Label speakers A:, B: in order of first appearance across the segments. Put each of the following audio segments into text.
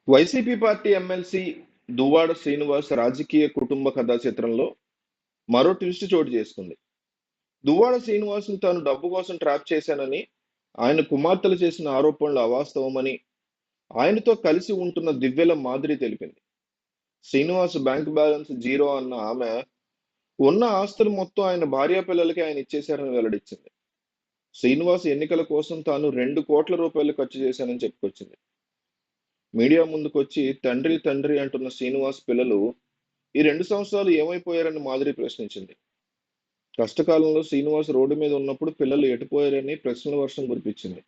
A: YCP party MLC Duvvada Srinivas రాజకీయ కుటుంబ కథా చిత్రంలో మరో ట్విస్ట్ చోటు చేసుకుంది. దువ్వాడ శ్రీనివాస్‌ని తాను డబ్బు కోసం ట్రాప్ చేశానని, ఆయన కుమార్తెలు చేసిన ఆరోపణలు అవాస్తవమని, ఆయనతో కలిసి ఉంటున్న దివ్యల మాదిరి తెలిపింది. శ్రీనివాస్ బ్యాంక్ బ్యాలెన్స్ జీరో అన్న ఆమె, ఉన్న ఆస్తులు మొత్తం ఆయన భార్యాపిల్లలకే ఆయన ఇచ్చేశారని వెల్లడించింది. శ్రీనివాస్ ఎన్నికల కోసం తాను రూ. 2,00,00,000 ఖర్చు చేశానని చెప్పుకొచ్చింది. మీడియా ముందుకొచ్చి తండ్రి తండ్రి అంటున్న శ్రీనివాస్ పిల్లలు ఈ 2 సంవత్సరాలు ఏమైపోయారని మాధురి ప్రశ్నించింది. కష్టకాలంలో శ్రీనివాస్ రోడ్డు మీద ఉన్నప్పుడు పిల్లలు ఎటుపోయారని ప్రశ్నల వర్షం కురిపించింది.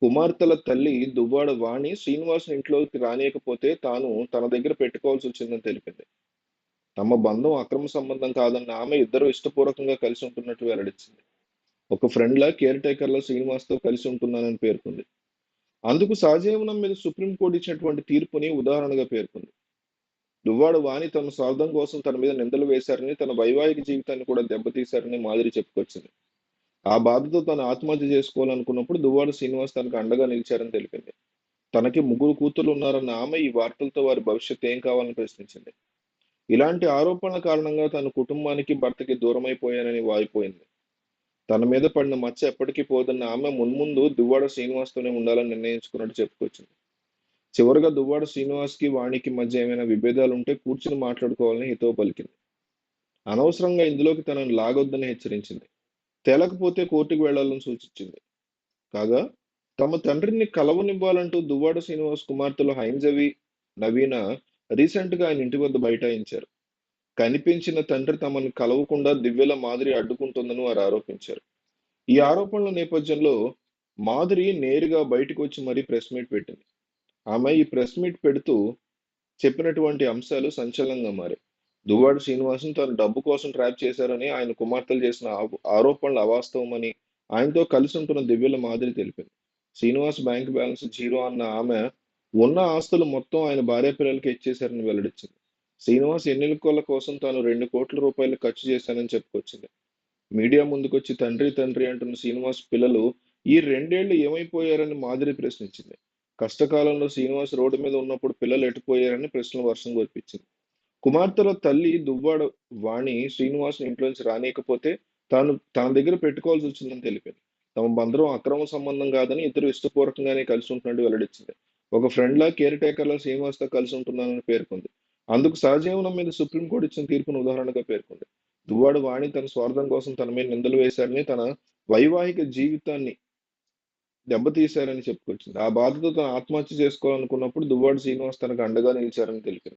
A: కుమార్తెల తల్లి దువ్వాడ వాణి శ్రీనివాస్ ఇంట్లోకి రానియకపోతే తాను తన దగ్గర పెట్టుకోవాల్సి వచ్చిందని తెలిపింది. తమ బంధం అక్రమ సంబంధం కాదన్న ఆమె ఇద్దరు ఇష్టపూర్వకంగా కలిసి ఉంటున్నట్టు వెల్లడించింది. ఒక ఫ్రెండ్లా కేర్ టేకర్లా శ్రీనివాస్తో కలిసి ఉంటున్నానని పేర్కొంది. అందుకు సహజీవనం మీద సుప్రీంకోర్టు ఇచ్చినటువంటి తీర్పుని ఉదాహరణగా పేర్కొంది. దువ్వాడ వాణి తమ స్వార్థం కోసం తన మీద నిందలు వేశారని, తన వైవాహిక జీవితాన్ని కూడా దెబ్బతీశారని మాదిరి చెప్పుకొచ్చింది. ఆ బాధతో తను ఆత్మహత్య చేసుకోవాలనుకున్నప్పుడు దువ్వాడ శ్రీనివాస్ తనకు అండగా నిలిచారని తెలిపింది. తనకి 3 కూతుర్లు ఉన్నారన్న ఆమె ఈ వార్తలతో వారి భవిష్యత్తు ఏం కావాలని ప్రశ్నించింది. ఇలాంటి ఆరోపణల కారణంగా తన కుటుంబానికి, భర్తకి దూరమైపోయానని వాపోయింది. తన మీద పడిన మచ్చ ఎప్పటికీ పోదన్న ఆమె మున్ముందు దువ్వాడ శ్రీనివాస్తోనే ఉండాలని నిర్ణయించుకున్నట్టు చెప్పుకొచ్చింది. చివరగా దువ్వాడ శ్రీనివాస్‌కి, వాణికి మధ్య ఏమైనా విభేదాలుంటే కూర్చుని మాట్లాడుకోవాలని హితవు పలికింది. అనవసరంగా ఇందులోకి తనను లాగొద్దని హెచ్చరించింది. తేలకపోతే కోర్టుకు వెళ్లాలని సూచించింది. కాగా తమ తండ్రిని కలవనివ్వాలంటూ దువ్వాడ శ్రీనివాస్ కుమార్తెలు హైందవి, నవీన రీసెంట్‌గా ఆయన ఇంటి వద్ద బైఠాయించారు. కనిపించిన తండ్రి తమను కలవకుండా దివ్యల మాదిరి అడ్డుకుంటోందని వారు ఆరోపించారు. ఈ ఆరోపణల నేపథ్యంలో మాధురి నేరుగా బయటకొచ్చి మరీ ప్రెస్ మీట్ పెట్టింది. ఆమె ఈ ప్రెస్ మీట్ పెడుతూ చెప్పినటువంటి అంశాలు సంచలనంగా మారాయి. దువ్వాడ శ్రీనివాస్‌ని తాను డబ్బు కోసం ట్రాప్ చేశారని, ఆయన కుమార్తెలు చేసిన ఆరోపణలు అవాస్తవమని, ఆయనతో కలిసి ఉంటున్న దివ్యల మాదిరి తెలిపింది. శ్రీనివాస్ బ్యాంక్ బ్యాలెన్స్ జీరో అన్న ఆమె, ఉన్న ఆస్తులు మొత్తం ఆయన భార్యాపిల్లలకే ఇచ్చేశారని వెల్లడించింది. శ్రీనివాస్ ఎన్నికల కోసం తాను రూ. 2,00,00,000 ఖర్చు చేశానని చెప్పుకొచ్చింది. మీడియా ముందుకొచ్చి తండ్రి తండ్రి అంటున్న శ్రీనివాస్ పిల్లలు ఈ 2 ఏళ్లు ఏమైపోయారని మాధురి ప్రశ్నించింది. కష్టకాలంలో శ్రీనివాస్ రోడ్డు మీద ఉన్నప్పుడు పిల్లలు ఎటుపోయారని ప్రశ్నల వర్షం కురిపించింది. కుమార్తెల తల్లి దువ్వాడ వాణి శ్రీనివాస్ ఇంట్లోంచి రానియకపోతే తాను తన దగ్గర పెట్టుకోవాల్సి వచ్చిందని తెలిపింది. తమ బంధం అక్రమ సంబంధం కాదని ఇద్దరు ఇష్టపూర్వకంగానే కలిసి ఉంటున్నట్టు వెల్లడించింది. ఒక ఫ్రెండ్లా, కేర్ టేకర్లా శ్రీనివాస్తో కలిసి ఉంటున్నానని పేర్కొంది. అందుకు సహజీవనం మీద సుప్రీంకోర్టు ఇచ్చిన తీర్పును ఉదాహరణగా పేర్కొంది. దువ్వాడ వాణి తన స్వార్థం కోసం తన మీద నిందలు వేశారని, తన వైవాహిక జీవితాన్ని దెబ్బతీశారని చెప్పుకొచ్చింది. ఆ బాధతో తను ఆత్మహత్య చేసుకోవాలనుకున్నప్పుడు దువ్వాడ శ్రీనివాస్ తనకు అండగా నిలిచారని తెలిపింది.